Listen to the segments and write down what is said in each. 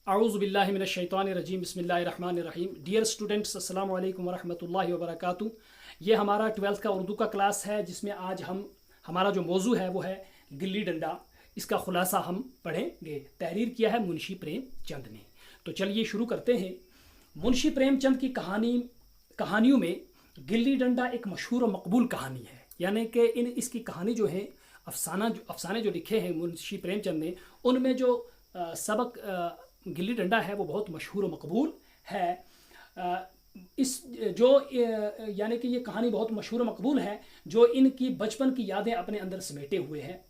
अऊज़ु बिल्लाहि मिनश शैतानिर रजीम बिस्मिल्लाहिर रहमानिर रहीम। Dear students, अस्सलाम वालेकुम वरहमतुल्लाहि वबरकातुहू। ये हमारा 12th का उर्दू का क्लास है, जिसमें आज हमारा जो मौजू है वो है गिल्ली डंडा। इसका खुलासा हम पढ़ेंगे। तहरीर किया है मुंशी प्रेमचंद ने। तो चलिए शुरू करते हैं। मुंशी प्रेमचंद की कहानियों में गिल्ली डंडा एक मशहूर और मकबूल कहानी है। यानी कि इसकी कहानी जो है, अफसाने जो लिखे हैं मुंशी प्रेमचंद ने, उनमें जो सबक गिल्ली डंडा है वो बहुत मशहूर और मकबूल है। यानी कि ये कहानी बहुत मशहूर और मकबूल है, जो इनकी बचपन की यादें अपने अंदर समेटे हुए हैं।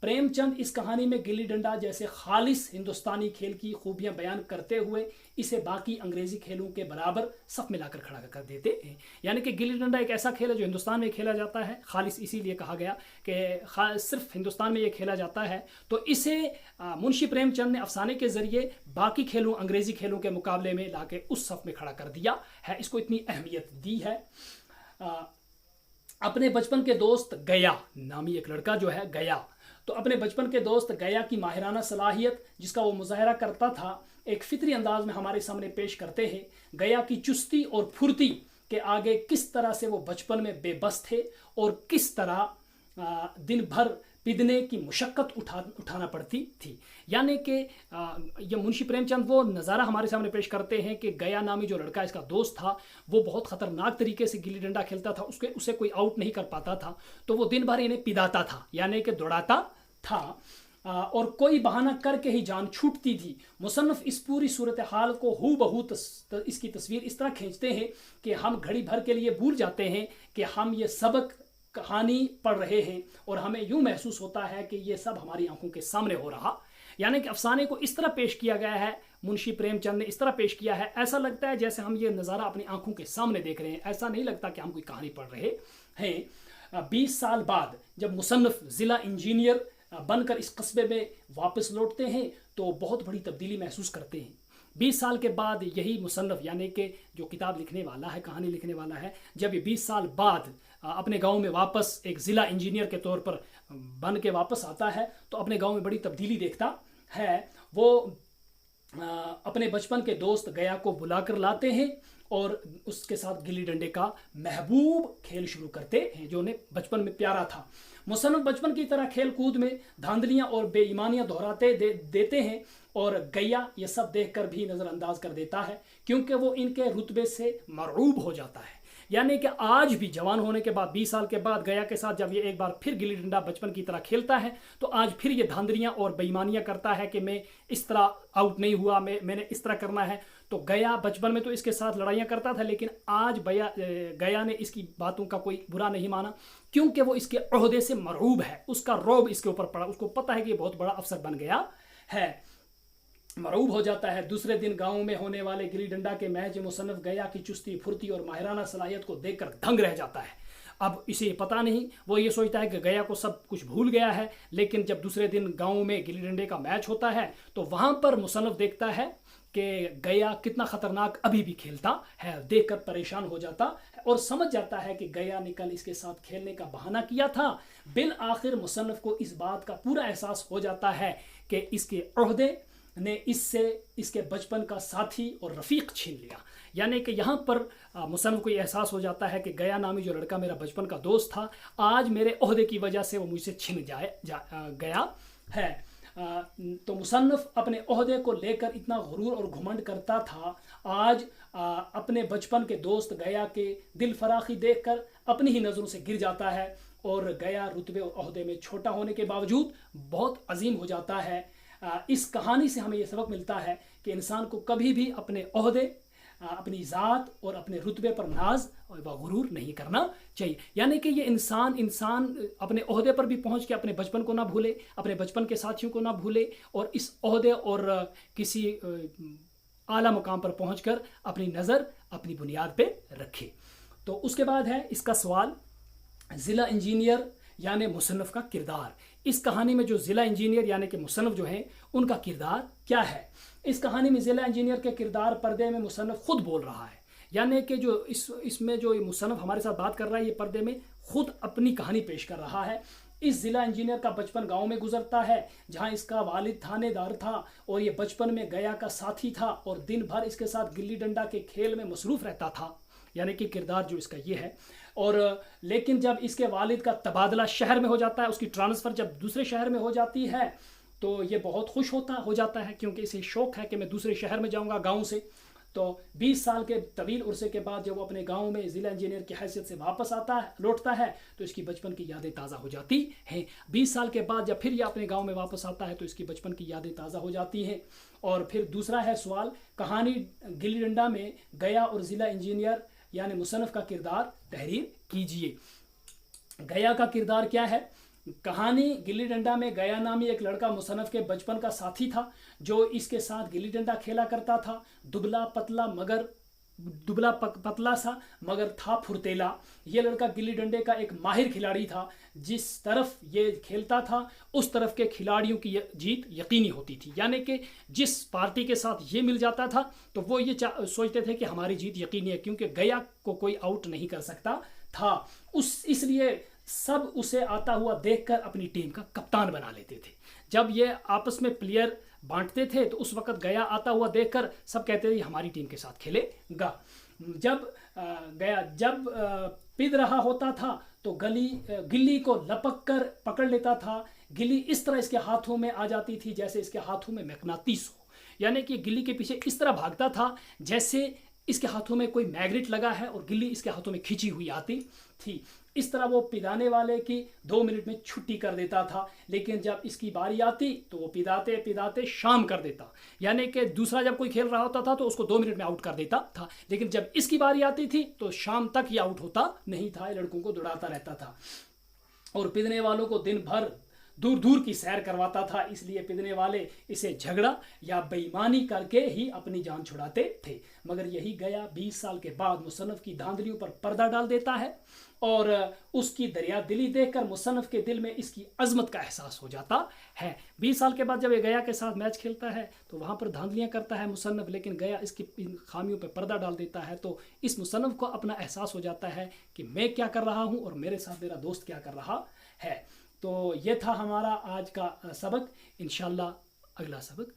प्रेमचंद इस कहानी में गिल्ली डंडा जैसे खालिस हिंदुस्तानी खेल की खूबियां बयान करते हुए इसे बाकी अंग्रेजी खेलों के बराबर सफ मिलाकर खड़ा कर देते हैं। यानी कि गिल्ली डंडा एक ऐसा खेल है जो हिंदुस्तान में खेला जाता है। खालिस इसीलिए कहा गया कि सिर्फ हिंदुस्तान में ये खेला जाता है। तो इसे मुंशी प्रेमचंद ने अफसाने के ज़रिए बाकी खेलों, अंग्रेज़ी खेलों के मुकाबले में लाके उस सफ में खड़ा कर दिया है। इसको इतनी अहमियत दी है। अपने बचपन के दोस्त गया नामी एक लड़का जो है गया, तो अपने बचपन के दोस्त गया की माहिराना सलाहियत जिसका वो मुजाहरा करता था, एक फितरी अंदाज में हमारे सामने पेश करते हैं। गया की चुस्ती और फुर्ती के आगे किस तरह से वो बचपन में बेबस थे और किस तरह दिन भर पिदने की मुशक्क़त उठाना पड़ती थी। यानी कि ये मुंशी प्रेमचंद वो नज़ारा हमारे सामने पेश करते हैं कि गया नामी जो लड़का इसका दोस्त था, वो बहुत ख़तरनाक तरीके से गिल्ली डंडा खेलता था। उसे कोई आउट नहीं कर पाता था, तो वो दिन भर इन्हें पिदाता था, यानी कि दौड़ाता था, और कोई बहाना करके ही जान छूटती थी। मुसन्निफ इस पूरी सूरत हाल को हू बहू इसकी तस्वीर इस तरह खींचते हैं कि हम घड़ी भर के लिए भूल जाते हैं कि हम ये सबक कहानी पढ़ रहे हैं, और हमें यूं महसूस होता है कि ये सब हमारी आंखों के सामने हो रहा। यानी कि अफसाने को इस तरह पेश किया गया है, मुंशी प्रेमचंद ने इस तरह पेश किया है, ऐसा लगता है जैसे हम ये नज़ारा अपनी आंखों के सामने देख रहे हैं। ऐसा नहीं लगता कि हम कोई कहानी पढ़ रहे हैं। 20 साल बाद जब मुसन्निफ ज़िला इंजीनियर बनकर इस कस्बे में वापस लौटते हैं तो बहुत बड़ी तब्दीली महसूस करते हैं। 20 साल के बाद यही मुसन्निफ, यानी कि जो किताब लिखने वाला है, कहानी लिखने वाला है, जब ये 20 साल बाद अपने गांव में वापस एक ज़िला इंजीनियर के तौर पर बन के वापस आता है, तो अपने गांव में बड़ी तब्दीली देखता है। वो अपने बचपन के दोस्त गया को बुलाकर लाते हैं और उसके साथ गिल्ली डंडे का महबूब खेल शुरू करते हैं, जो उन्हें बचपन में प्यारा था। मुसन्निफ बचपन की तरह खेल कूद में धांधलियाँ और बेईमानियाँ दोहराते देते हैं, और गैया ये सब देखकर भी नज़रअंदाज कर देता है, क्योंकि वो इनके रुतबे से मरऊब हो जाता है। यानी कि आज भी जवान होने के बाद 20 साल के बाद गया के साथ जब ये एक बार फिर गिल्ली डंडा बचपन की तरह खेलता है, तो आज फिर ये धांधलियाँ और बेईमानियाँ करता है कि मैं इस तरह आउट नहीं हुआ, मैंने इस तरह करना है। तो गया बचपन में तो इसके साथ लड़ाइयाँ करता था, लेकिन आज गया ने इसकी बातों का कोई बुरा नहीं माना, क्योंकि वो इसके ओहदे से मरऊब है। उसका रौब इसके ऊपर पड़ा, उसको पता है कि ये बहुत बड़ा अफसर बन गया है, मरऊब हो जाता है। दूसरे दिन गांव में होने वाले गिल्ली डंडा के मैच मुसन्निफ गया की चुस्ती, फुर्ती और माहिराना सलाहियत को देखकर दंग रह जाता है। अब इसे पता नहीं, वो ये सोचता है कि गया को सब कुछ भूल गया है, लेकिन जब दूसरे दिन गांव में गिल्ली डंडे का मैच होता है तो वहां पर मुसन्निफ देखता है कि गया कितना खतरनाक अभी भी खेलता है। देखकर परेशान हो जाता है और समझ जाता है कि गया ने कल इसके साथ खेलने का बहाना किया था। बिल आखिर मुसन्निफ को इस बात का पूरा एहसास हो जाता है कि इसके ओहदे ने इससे इसके बचपन का साथी और रफ़ीक छीन लिया। यानी कि यहाँ पर मुसन्निफ को ये एहसास हो जाता है कि गया नामी जो लड़का मेरा बचपन का दोस्त था, आज मेरे ओहदे की वजह से वो मुझसे छिन गया है। तो मुसन्निफ अपने ओहदे को लेकर इतना गुरूर और घुमंड करता था, आज अपने बचपन के दोस्त गया के दिल फराखी देखकर अपनी ही नज़रों से गिर जाता है, और गया रुतबे और ओहदे में छोटा होने के बावजूद बहुत अजीम हो जाता है। इस कहानी से हमें यह सबक मिलता है कि इंसान को कभी भी अपने ओहदे, अपनी ज़ात और अपने रुतबे पर नाज और गुरूर नहीं करना चाहिए। यानी कि ये इंसान अपने ओहदे पर भी पहुंच के अपने बचपन को ना भूले, अपने बचपन के साथियों को ना भूले, और इस ओहदे और किसी आला मुकाम पर पहुंचकर अपनी नज़र अपनी बुनियाद पे रखे। तो उसके बाद है इसका सवाल, ज़िला इंजीनियर यानी मुसन्निफ का किरदार। इस कहानी में जो ज़िला इंजीनियर यानी कि मुसन्निफ जो हैं, उनका किरदार क्या है? इस कहानी में ज़िला इंजीनियर के किरदार पर्दे में मुसन्निफ खुद बोल रहा है। यानी कि जो इसमें जो मुसन्निफ हमारे साथ बात कर रहा है, ये पर्दे में खुद अपनी कहानी पेश कर रहा है। इस ज़िला इंजीनियर का बचपन गांव में गुजरता है जहां इसका वालिद थानेदार था और ये बचपन में गया का साथी था और दिन भर इसके साथ गिल्ली डंडा के खेल में मसरूफ़ रहता था, यानी कि किरदार जो इसका ये है। और लेकिन जब इसके वालिद का तबादला शहर में हो जाता है, उसकी ट्रांसफ़र जब दूसरे शहर में हो जाती है, तो ये बहुत खुश हो जाता है क्योंकि इसे शौक़ है कि मैं दूसरे शहर में जाऊंगा गांव से। तो 20 साल के तवील उरसे के बाद जब वो अपने गांव में ज़िला इंजीनियर की हैसियत से वापस लौटता है तो इसकी बचपन की यादें ताज़ा हो जाती हैं। 20 साल के बाद जब फिर ये अपने गांव में वापस आता है तो इसकी बचपन की यादें ताज़ा हो जाती हैं। और फिर दूसरा है सवाल, कहानी गिल्ली डंडा में गया और ज़िला इंजीनियर यानी मुसन्नफ़ का किरदार तहरीर कीजिए। गया का किरदार क्या है? कहानी गिल्ली डंडा में गया नामी एक लड़का मुसन्नफ़ के बचपन का साथी था जो इसके साथ गिल्ली डंडा खेला करता था। दुबला पतला सा मगर था फुर्तेला। ये लड़का गिल्ली डंडे का एक माहिर खिलाड़ी था। जिस तरफ ये खेलता था उस तरफ के खिलाड़ियों की जीत यकीनी होती थी, यानी कि जिस पार्टी के साथ ये मिल जाता था तो वो ये सोचते थे कि हमारी जीत यकीनी है, क्योंकि गया को कोई आउट नहीं कर सकता था। इसलिए सब उसे आता हुआ देखकर अपनी टीम का कप्तान बना लेते थे। जब ये आपस में प्लेयर बांटते थे तो उस वक्त गया आता हुआ देखकर सब कहते थे हमारी टीम के साथ खेलेगा। जब पिद रहा होता था तो गिल्ली को लपक कर पकड़ लेता था। गिल्ली इस तरह इसके हाथों में आ जाती थी जैसे इसके हाथों में मैग्नेटिस हो, यानी कि गिल्ली के पीछे इस तरह भागता था जैसे इसके हाथों में कोई मैग्नेट लगा है और गिल्ली इसके हाथों में खींची हुई आती थी। इस तरह वो पिदाने वाले की 2 मिनट में छुट्टी कर देता था, लेकिन जब इसकी बारी आती तो वो पिदाते पिदाते शाम कर देता, यानी कि दूसरा जब कोई खेल रहा होता था तो उसको 2 मिनट में आउट कर देता था, लेकिन जब इसकी बारी आती थी तो शाम तक ये आउट होता नहीं था, लड़कों को दौड़ाता रहता था और पिदने वालों को दिन भर दूर दूर की सैर करवाता था। इसलिए पिदने वाले इसे झगड़ा या बेईमानी करके ही अपनी जान छुड़ाते थे। मगर यही गया 20 साल के बाद मुसन्नफ़ की धांधलियों पर पर्दा डाल देता है और उसकी दरिया दिली देखकर मुसन्नफ़ के दिल में इसकी अजमत का एहसास हो जाता है। 20 साल के बाद जब ये गया के साथ मैच खेलता है तो वहाँ पर धांधलियाँ करता है मुसन्नफ़, लेकिन गया इसकी इन खामियों पर पर्दा डाल देता है। तो इस मुसन्नफ़ को अपना एहसास हो जाता है कि मैं क्या कर रहा हूँ और मेरे साथ मेरा दोस्त क्या कर रहा है। तो ये था हमारा आज का सबक। इंशाअल्लाह अगला सबक